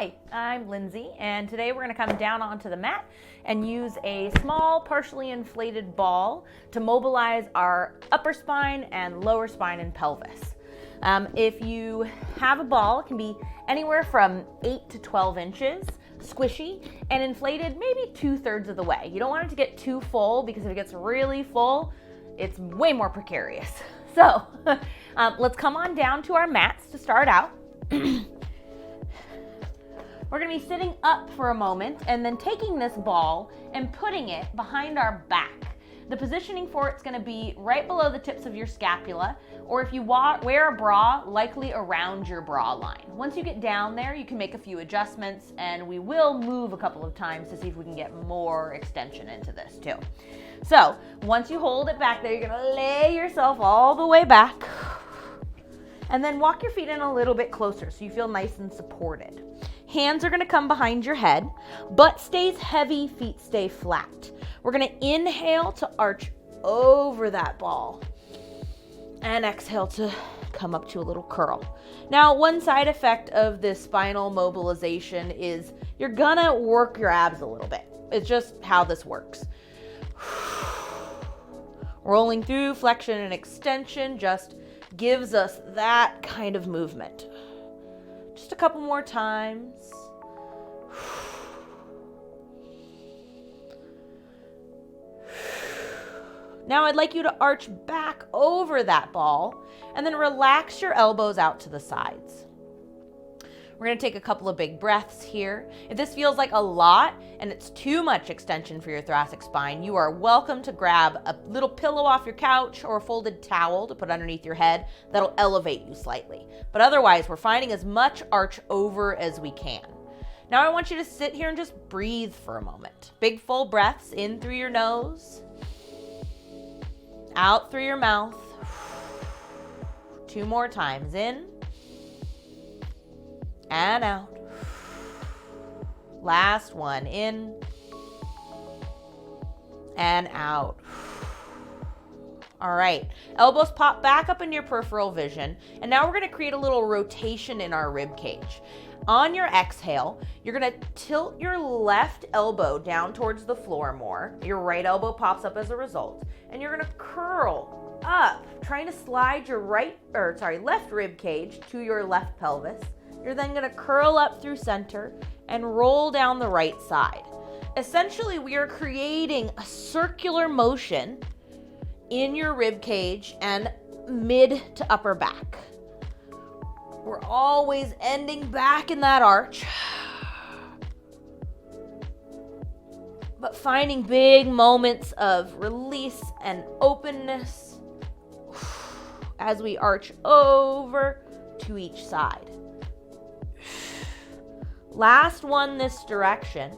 Hi, I'm Lyndsie, and today we're going to come down onto the mat and use a small, partially inflated ball to mobilize our upper spine and lower spine and pelvis. If you have a ball, it can be anywhere from 8 to 12 inches, squishy, and inflated maybe 2/3 of the way. You don't want it to get too full because if it gets really full, it's way more precarious. So let's come on down to our mats to start out. We're going to be sitting up for a moment and then taking this ball and putting it behind our back. The positioning for it's going to be right below the tips of your scapula, or if you wear a bra, likely around your bra line. Once you get down there, you can make a few adjustments, and we will move a couple of times to see if we can get more extension into this too. So once you hold it back there, you're going to lay yourself all the way back and then walk your feet in a little bit closer so you feel nice and supported. Hands are going to come behind your head, butt stays heavy, feet stay flat. We're going to inhale to arch over that ball and exhale to come up to a little curl. Now, one side effect of this spinal mobilization is you're going to work your abs a little bit. It's just how this works. Rolling through flexion and extension just gives us that kind of movement. Just a couple more times. Now I'd like you to arch back over that ball and then relax your elbows out to the sides. We're going to take a couple of big breaths here. If this feels like a lot and it's too much extension for your thoracic spine, you are welcome to grab a little pillow off your couch or a folded towel to put underneath your head. That'll elevate you slightly. But otherwise, we're finding as much arch over as we can. Now I want you to sit here and just breathe for a moment. Big full breaths in through your nose, out through your mouth. 2 more times. In and out. Last one. In and out. All right. Elbows pop back up into your peripheral vision. And now we're going to create a little rotation in our rib cage. On your exhale, you're going to tilt your left elbow down towards the floor more. Your right elbow pops up as a result. And you're going to curl up, trying to slide your left rib cage to your left pelvis. You're then going to curl up through center and roll down the right side. Essentially, we are creating a circular motion in your rib cage and mid to upper back. We're always ending back in that arch, but finding big moments of release and openness as we arch over to each side. Last one this direction.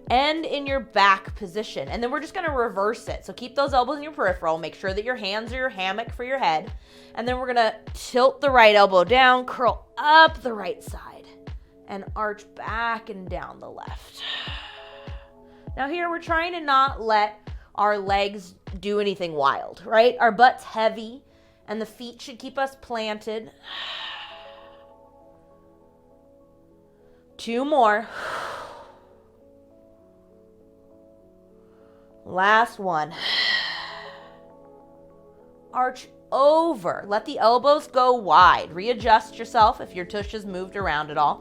End in your back position. And then we're just going to reverse it. So keep those elbows in your peripheral. Make sure that your hands are your hammock for your head. And then we're going to tilt the right elbow down, curl up the right side, and arch back and down the left. Now here we're trying to not let our legs do anything wild, right? Our butt's heavy and the feet should keep us planted. 2 more. Last one. Arch over. Let the elbows go wide. Readjust yourself if your tush has moved around at all.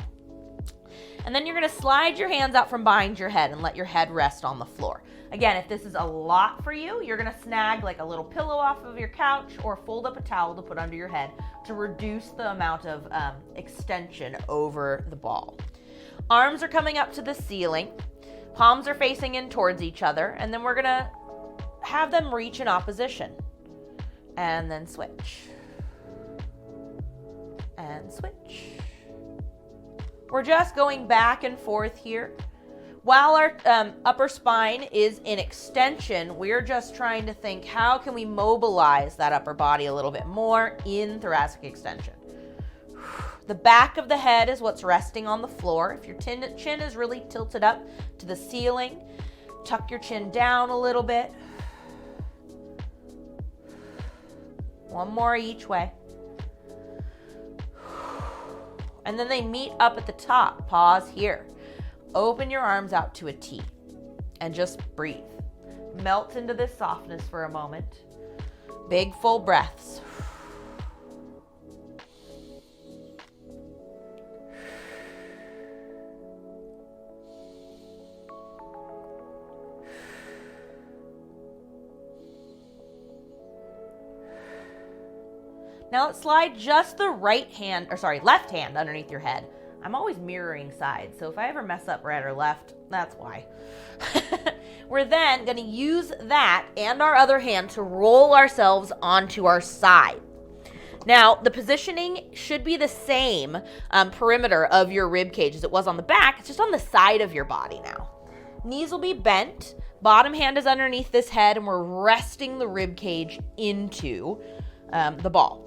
And then you're going to slide your hands out from behind your head and let your head rest on the floor. Again, if this is a lot for you, you're going to snag like a little pillow off of your couch or fold up a towel to put under your head to reduce the amount of extension over the ball. Arms are coming up to the ceiling. Palms are facing in towards each other. And then we're going to have them reach in opposition. And then switch. And switch. We're just going back and forth here. While our upper spine is in extension, we're just trying to think, how can we mobilize that upper body a little bit more in thoracic extension? The back of the head is what's resting on the floor. If your chin is really tilted up to the ceiling, tuck your chin down a little bit. One more each way. And then they meet up at the top. Pause here. Open your arms out to a T and just breathe. Melt into this softness for a moment. Big full breaths. Now let's slide just the left hand underneath your head. I'm always mirroring sides, so if I ever mess up right or left, that's why. We're then going to use that and our other hand to roll ourselves onto our side. Now, the positioning should be the same perimeter of your rib cage as it was on the back. It's just on the side of your body now. Knees will be bent. Bottom hand is underneath this head, and we're resting the rib cage into the ball.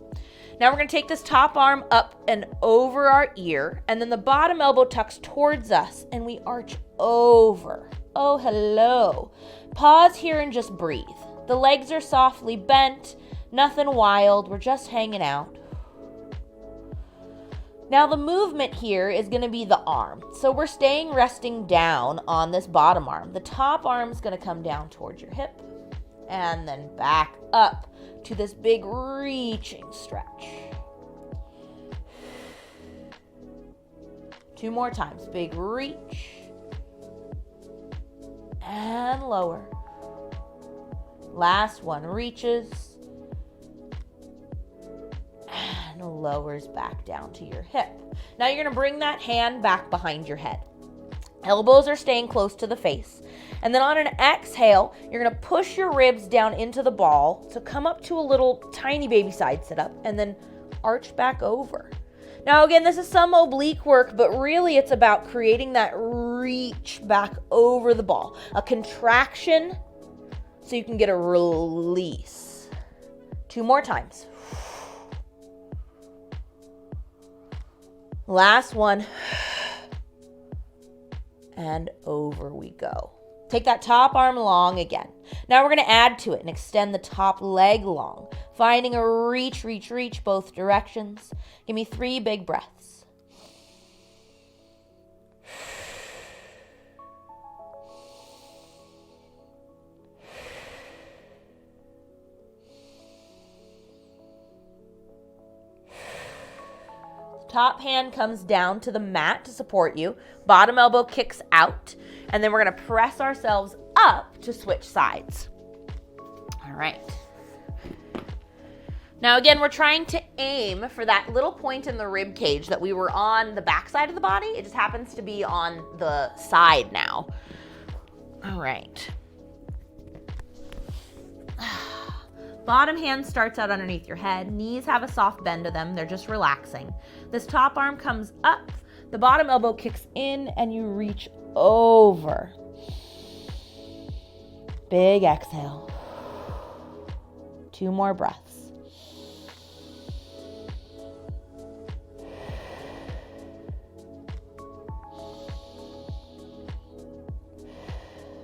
Now we're going to take this top arm up and over our ear, and then the bottom elbow tucks towards us, and we arch over. Oh, hello. Pause here and just breathe. The legs are softly bent, nothing wild, we're just hanging out. Now the movement here is going to be the arm. So we're staying resting down on this bottom arm. The top arm is going to come down towards your hip, and then back up to this big reaching stretch. 2 more times. Big reach. And lower. Last one. Reaches. And lowers back down to your hip. Now you're going to bring that hand back behind your head. Elbows are staying close to the face. And then on an exhale, you're going to push your ribs down into the ball. So come up to a little tiny baby side sit up and then arch back over. Now again, this is some oblique work, but really it's about creating that reach back over the ball. A contraction so you can get a release. 2 more times. Last one. And over we go. Take that top arm long again. Now we're going to add to it and extend the top leg long, finding a reach both directions. Give me 3 big breaths. Top hand comes down to the mat to support you. Bottom elbow kicks out. And then we're going to press ourselves up to switch sides. All right. Now again, we're trying to aim for that little point in the rib cage that we were on the back side of the body. It just happens to be on the side now. All right. Bottom hand starts out underneath your head. Knees have a soft bend to them. They're just relaxing. This top arm comes up. The bottom elbow kicks in and you reach over. Big exhale. 2 more breaths.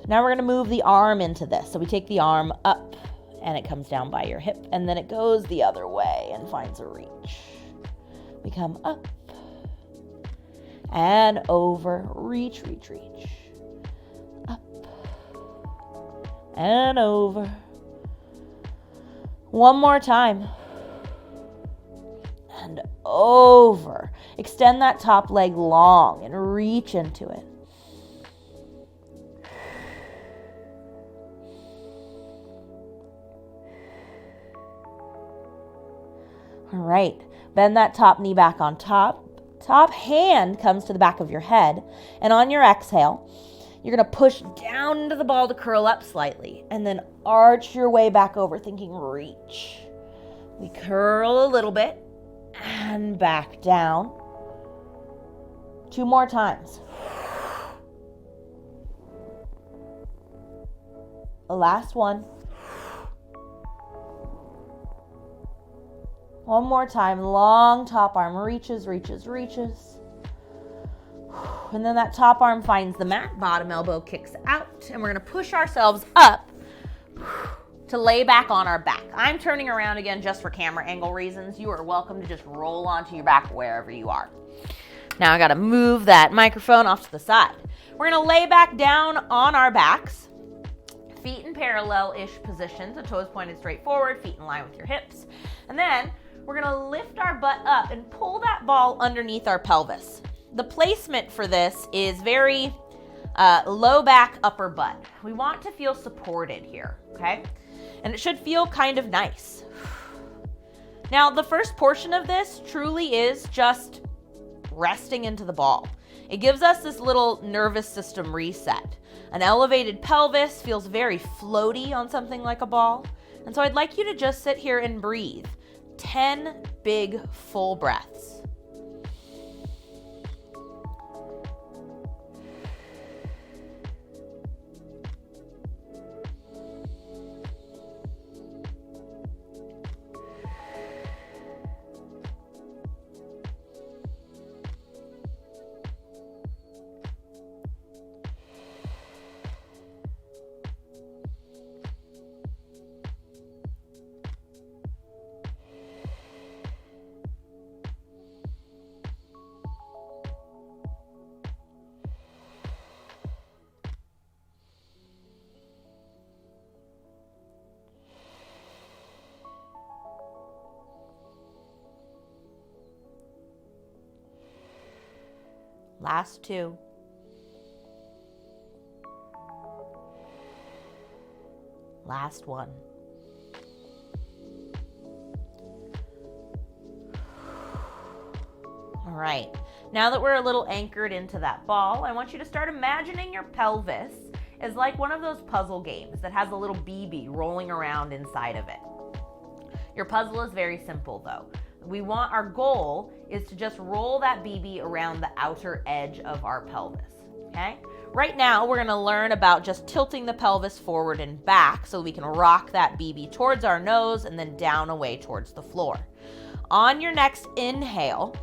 Now we're going to move the arm into this. So we take the arm up and it comes down by your hip, and then it goes the other way and finds a reach. We come up and over, reach. Up and over. One more time. And over. Extend that top leg long and reach into it. All right, bend that top knee back on top. Top hand comes to the back of your head. And on your exhale, you're going to push down into the ball to curl up slightly. And then arch your way back over, thinking reach. We curl a little bit and back down. 2 more times. The last one. One more time, long top arm, reaches. And then that top arm finds the mat, bottom elbow kicks out, and we're gonna push ourselves up to lay back on our back. I'm turning around again just for camera angle reasons. You are welcome to just roll onto your back wherever you are. Now I gotta move that microphone off to the side. We're gonna lay back down on our backs, feet in parallel-ish positions, the toes pointed straight forward, feet in line with your hips. And then we're gonna lift our butt up and pull that ball underneath our pelvis. The placement for this is very low back, upper butt. We want to feel supported here, okay? And it should feel kind of nice. Now, the first portion of this truly is just resting into the ball. It gives us this little nervous system reset. An elevated pelvis feels very floaty on something like a ball. And so I'd like you to just sit here and breathe. 10 big full breaths. Last 2. Last 1. All right. Now that we're a little anchored into that ball, I want you to start imagining your pelvis as like one of those puzzle games that has a little BB rolling around inside of it. Your puzzle is very simple though. Our goal is to just roll that BB around the outer edge of our pelvis, okay? Right now, we're gonna learn about just tilting the pelvis forward and back so we can rock that BB towards our nose and then down away towards the floor. On your next inhale,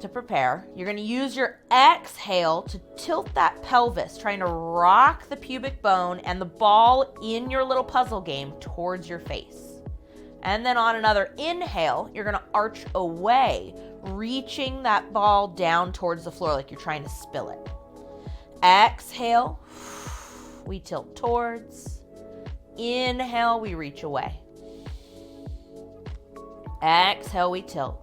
to prepare, you're gonna use your exhale to tilt that pelvis, trying to rock the pubic bone and the ball in your little puzzle game towards your face. And then on another inhale, you're gonna arch away, reaching that ball down towards the floor like you're trying to spill it. Exhale, we tilt towards. Inhale, we reach away. Exhale, we tilt.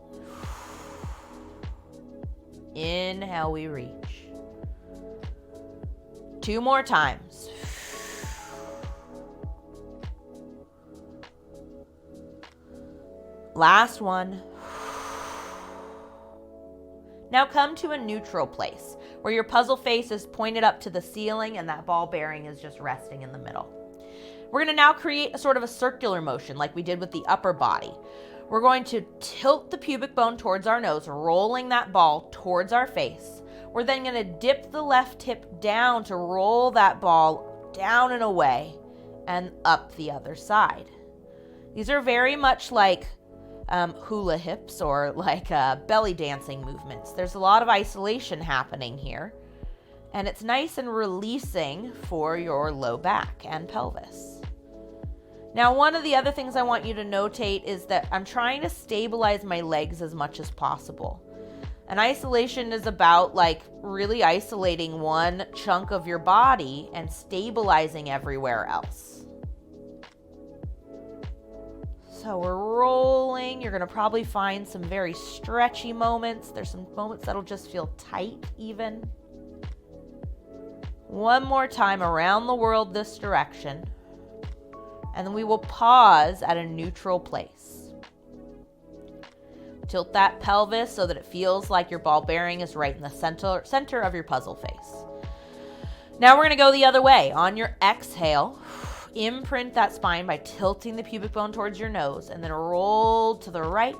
Inhale, we reach. 2 more times. Last one. Now come to a neutral place where your puzzle face is pointed up to the ceiling and that ball bearing is just resting in the middle. We're going to now create a sort of a circular motion like we did with the upper body. We're going to tilt the pubic bone towards our nose, rolling that ball towards our face. We're then going to dip the left hip down to roll that ball down and away and up the other side. These are very much like hula hips or like belly dancing movements. There's a lot of isolation happening here, and it's nice and releasing for your low back and pelvis. Now, one of the other things I want you to notate is that I'm trying to stabilize my legs as much as possible. And isolation is about like really isolating one chunk of your body and stabilizing everywhere else. So we're rolling. You're going to probably find some very stretchy moments. There's some moments that'll just feel tight even. One more time around the world this direction. And then we will pause at a neutral place. Tilt that pelvis so that it feels like your ball bearing is right in the center of your puzzle face. Now we're going to go the other way. On your exhale, imprint that spine by tilting the pubic bone towards your nose and then roll to the right,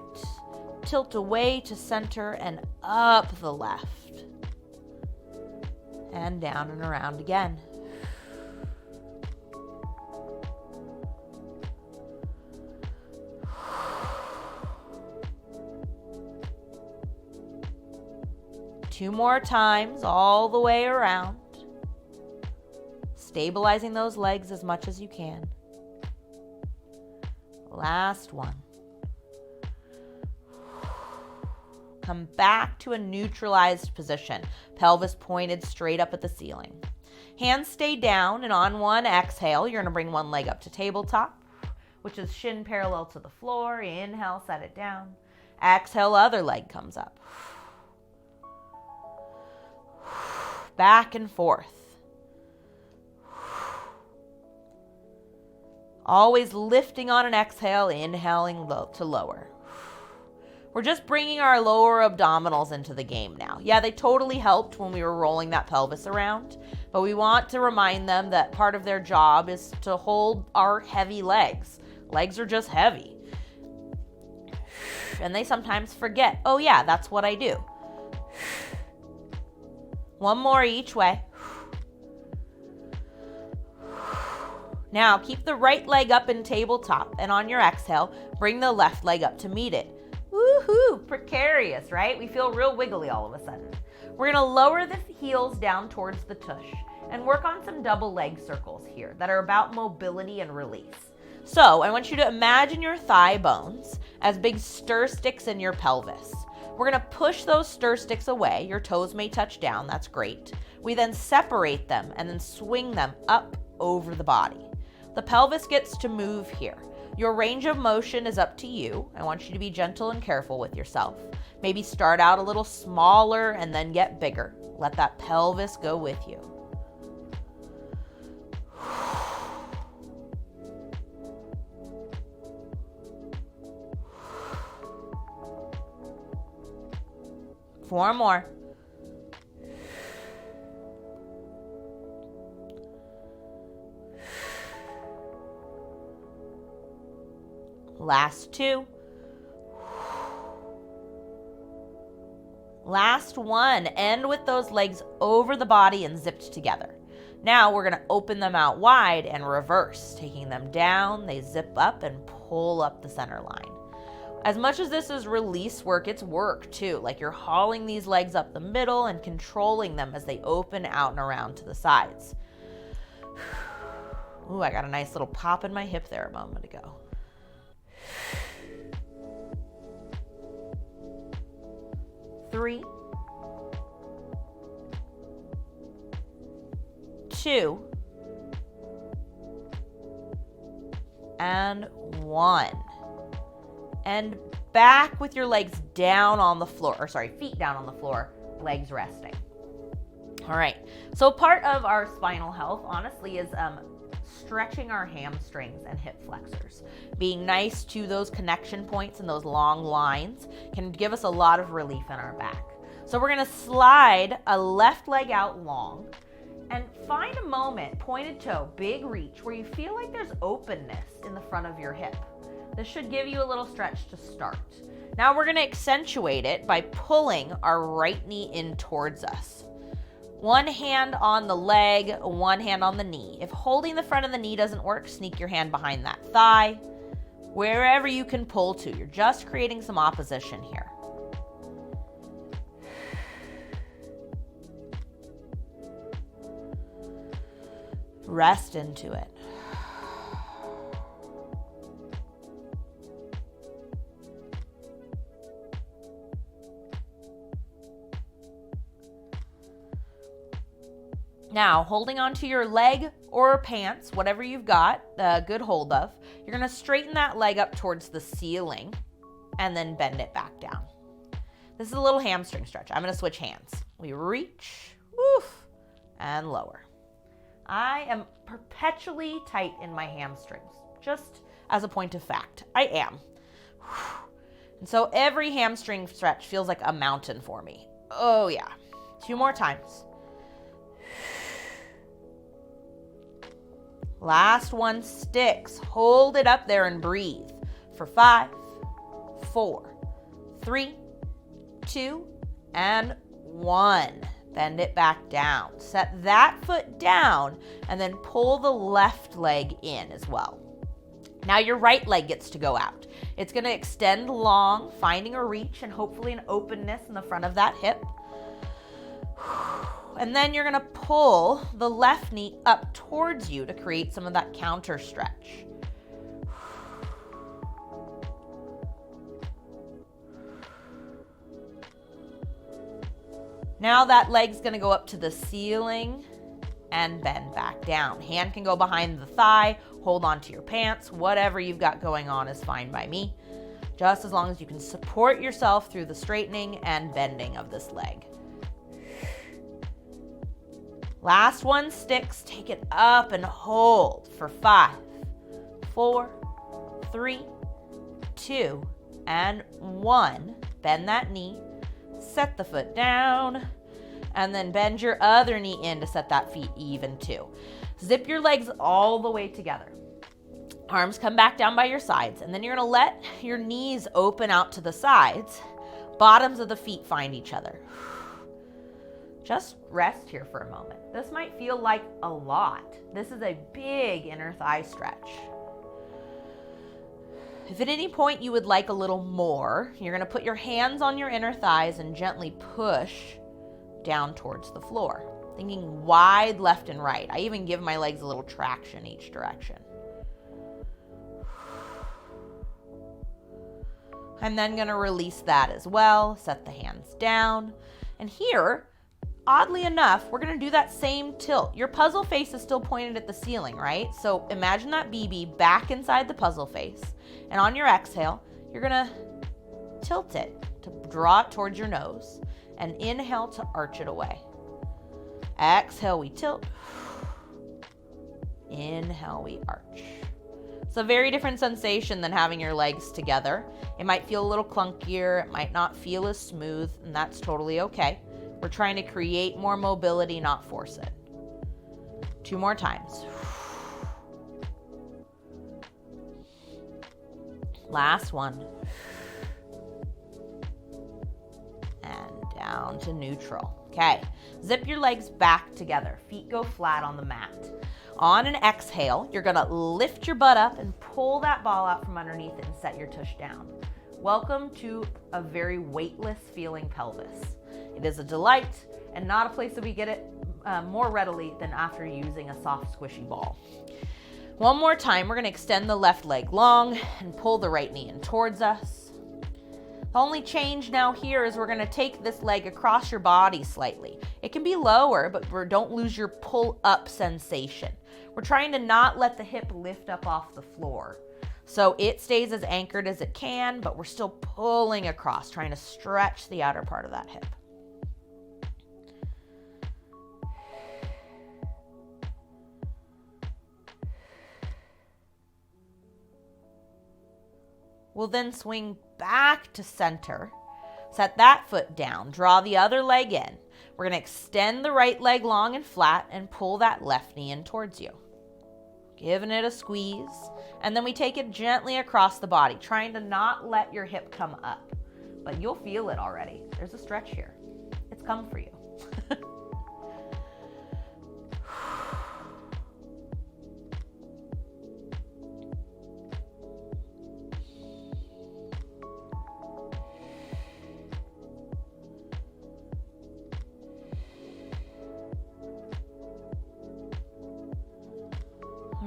tilt away to center and up the left. And down and around again. Two more times all the way around. Stabilizing those legs as much as you can. Last one. Come back to a neutralized position, pelvis pointed straight up at the ceiling. Hands stay down, and on one exhale, you're going to bring one leg up to tabletop, which is shin parallel to the floor. Inhale, set it down. Exhale, other leg comes up. Back and forth. Always lifting on an exhale, inhaling to lower. We're just bringing our lower abdominals into the game now. Yeah, they totally helped when we were rolling that pelvis around, but we want to remind them that part of their job is to hold our heavy legs. Legs are just heavy. And they sometimes forget, oh yeah, that's what I do. One more each way. Now, keep the right leg up in tabletop, and on your exhale, bring the left leg up to meet it. Woohoo! Precarious, right? We feel real wiggly all of a sudden. We're going to lower the heels down towards the tush and work on some double leg circles here that are about mobility and release. So, I want you to imagine your thigh bones as big stir sticks in your pelvis. We're going to push those stir sticks away. Your toes may touch down. That's great. We then separate them and then swing them up over the body. The pelvis gets to move here. Your range of motion is up to you. I want you to be gentle and careful with yourself. Maybe start out a little smaller and then get bigger. Let that pelvis go with you. Four more. Last two. Last one. End with those legs over the body and zipped together. Now we're going to open them out wide and reverse, taking them down. They zip up and pull up the center line. As much as this is release work, it's work too. Like you're hauling these legs up the middle and controlling them as they open out and around to the sides. Ooh, I got a nice little pop in my hip there a moment ago. 3, 2, and 1. And back with your legs down on the floor, feet down on the floor, legs resting. All right, so part of our spinal health, honestly, is stretching our hamstrings and hip flexors. Being nice to those connection points and those long lines can give us a lot of relief in our back. So we're gonna slide a left leg out long and find a moment, pointed toe, big reach, where you feel like there's openness in the front of your hip. This should give you a little stretch to start. Now we're gonna accentuate it by pulling our right knee in towards us. One hand on the leg, one hand on the knee. If holding the front of the knee doesn't work, sneak your hand behind that thigh. Wherever you can pull to, you're just creating some opposition here. Rest into it. Now, holding onto your leg or pants, whatever you've got a good hold of, you're going to straighten that leg up towards the ceiling and then bend it back down. This is a little hamstring stretch. I'm going to switch hands. We reach, woof, and lower. I am perpetually tight in my hamstrings, just as a point of fact. I am. And so every hamstring stretch feels like a mountain for me. Oh yeah. 2 more times. Last one sticks. Hold it up there and breathe for 5, 4, 3, 2, and 1. Bend it back down. Set that foot down and then pull the left leg in as well. Now your right leg gets to go out. It's going to extend long, finding a reach and hopefully an openness in the front of that hip. And then you're going to pull the left knee up towards you to create some of that counter stretch. Now that leg's gonna go up to the ceiling and bend back down. Hand can go behind the thigh, hold on to your pants, whatever you've got going on is fine by me. Just as long as you can support yourself through the straightening and bending of this leg. Last one sticks, take it up and hold for 5, 4, 3, 2, and 1. Bend that knee, set the foot down, and then bend your other knee in to set that feet even too. Zip your legs all the way together. Arms come back down by your sides, and then you're gonna let your knees open out to the sides. Bottoms of the feet find each other. Just rest here for a moment. This might feel like a lot. This is a big inner thigh stretch. If at any point you would like a little more, you're gonna put your hands on your inner thighs and gently push down towards the floor. Thinking wide left and right. I even give my legs a little traction each direction. I'm then going to release that as well. Set the hands down. And here, oddly enough, we're going to do that same tilt. Your puzzle face is still pointed at the ceiling, right? So imagine that BB back inside the puzzle face. And on your exhale, you're going to tilt it to draw it towards your nose. And inhale to arch it away. Exhale, we tilt. Inhale, we arch. It's a very different sensation than having your legs together. It might feel a little clunkier, it might not feel as smooth, and that's totally okay. We're trying to create more mobility, not force it. 2 more times. Last one. And down to neutral. Okay, zip your legs back together. Feet go flat on the mat. On an exhale, you're gonna lift your butt up and pull that ball out from underneath it and set your tush down. Welcome to a very weightless feeling pelvis. It is a delight and not a place that we get it more readily than after using a soft, squishy ball. One more time, we're gonna extend the left leg long and pull the right knee in towards us. The only change now here is we're gonna take this leg across your body slightly. It can be lower, but don't lose your pull up sensation. We're trying to not let the hip lift up off the floor. So it stays as anchored as it can, but we're still pulling across, trying to stretch the outer part of that hip. We'll then swing back to center. Set that foot down. Draw the other leg in. We're going to extend the right leg long and flat and pull that left knee in towards you. Giving it a squeeze. And then we take it gently across the body, trying to not let your hip come up. But you'll feel it already. There's a stretch here. It's come for you.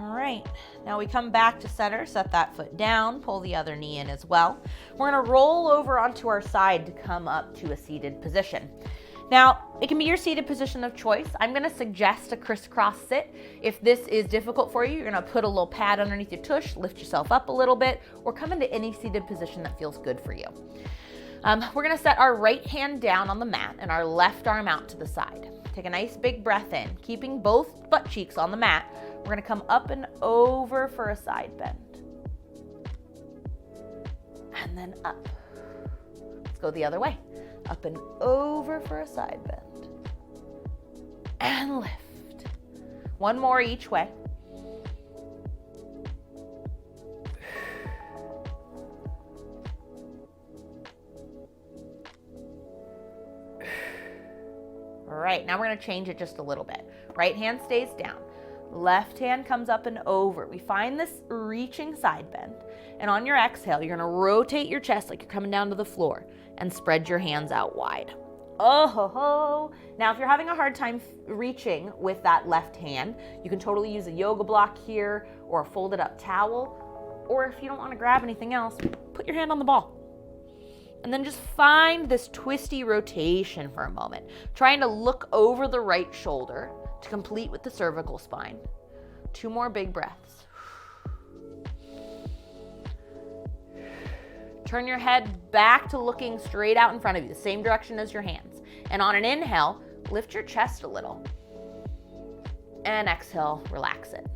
All right, now we come back to center, set that foot down, pull the other knee in as well. We're gonna roll over onto our side to come up to a seated position. Now, it can be your seated position of choice. I'm gonna suggest a crisscross sit. If this is difficult for you, you're gonna put a little pad underneath your tush, lift yourself up a little bit, or come into any seated position that feels good for you. We're gonna set our right hand down on the mat and our left arm out to the side. Take a nice big breath in, keeping both butt cheeks on the mat. We're gonna come up and over for a side bend. And then up. Let's go the other way. Up and over for a side bend. And lift. One more each way. All right, now we're gonna change it just a little bit. Right hand stays down. Left hand comes up and over. We find this reaching side bend. And on your exhale, you're gonna rotate your chest like you're coming down to the floor and spread your hands out wide. Oh ho ho. Now, if you're having a hard time reaching with that left hand, you can totally use a yoga block here or a folded up towel. Or if you don't wanna grab anything else, put your hand on the ball. And then just find this twisty rotation for a moment, trying to look over the right shoulder to complete with the cervical spine. 2 more big breaths. Turn your head back to looking straight out in front of you, the same direction as your hands. And on an inhale, lift your chest a little. And exhale, relax it.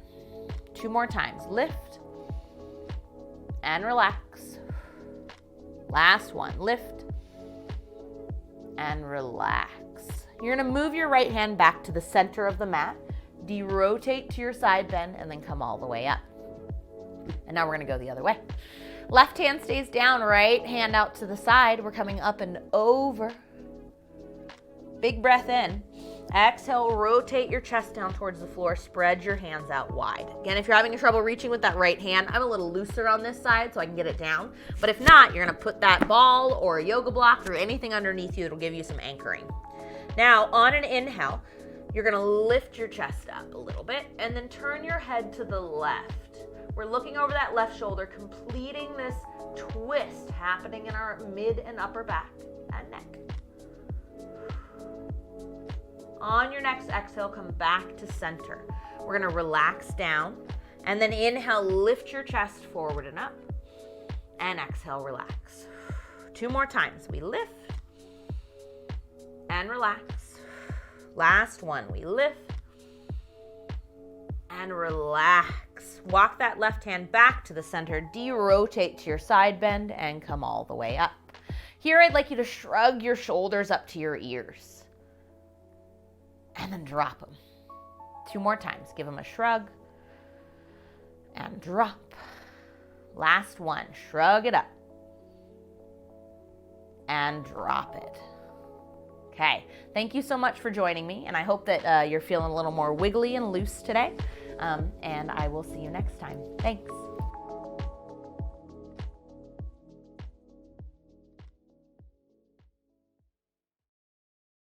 2 more times. Lift and relax. Last one. Lift and relax. You're going to move your right hand back to the center of the mat, de-rotate to your side bend, and then come all the way up. And now we're going to go the other way. Left hand stays down, right hand out to the side. We're coming up and over. Big breath in. Exhale, rotate your chest down towards the floor. Spread your hands out wide. Again, if you're having trouble reaching with that right hand, I'm a little looser on this side so I can get it down. But if not, you're going to put that ball or a yoga block or anything underneath you. It'll give you some anchoring. Now, on an inhale, you're going to lift your chest up a little bit and then turn your head to the left. We're looking over that left shoulder, completing this twist happening in our mid and upper back and neck. On your next exhale, come back to center. We're going to relax down and then inhale, lift your chest forward and up, and exhale, relax. 2 more times. We lift and relax. Last one. We lift and relax. Walk that left hand back to the center, de-rotate to your side bend, and come all the way up. Here, I'd like you to shrug your shoulders up to your ears. And then drop them. 2 more times. Give them a shrug and drop. Last one. Shrug it up and drop it. Okay. Thank you so much for joining me, and I hope that you're feeling a little more wiggly and loose today. And I will see you next time. Thanks.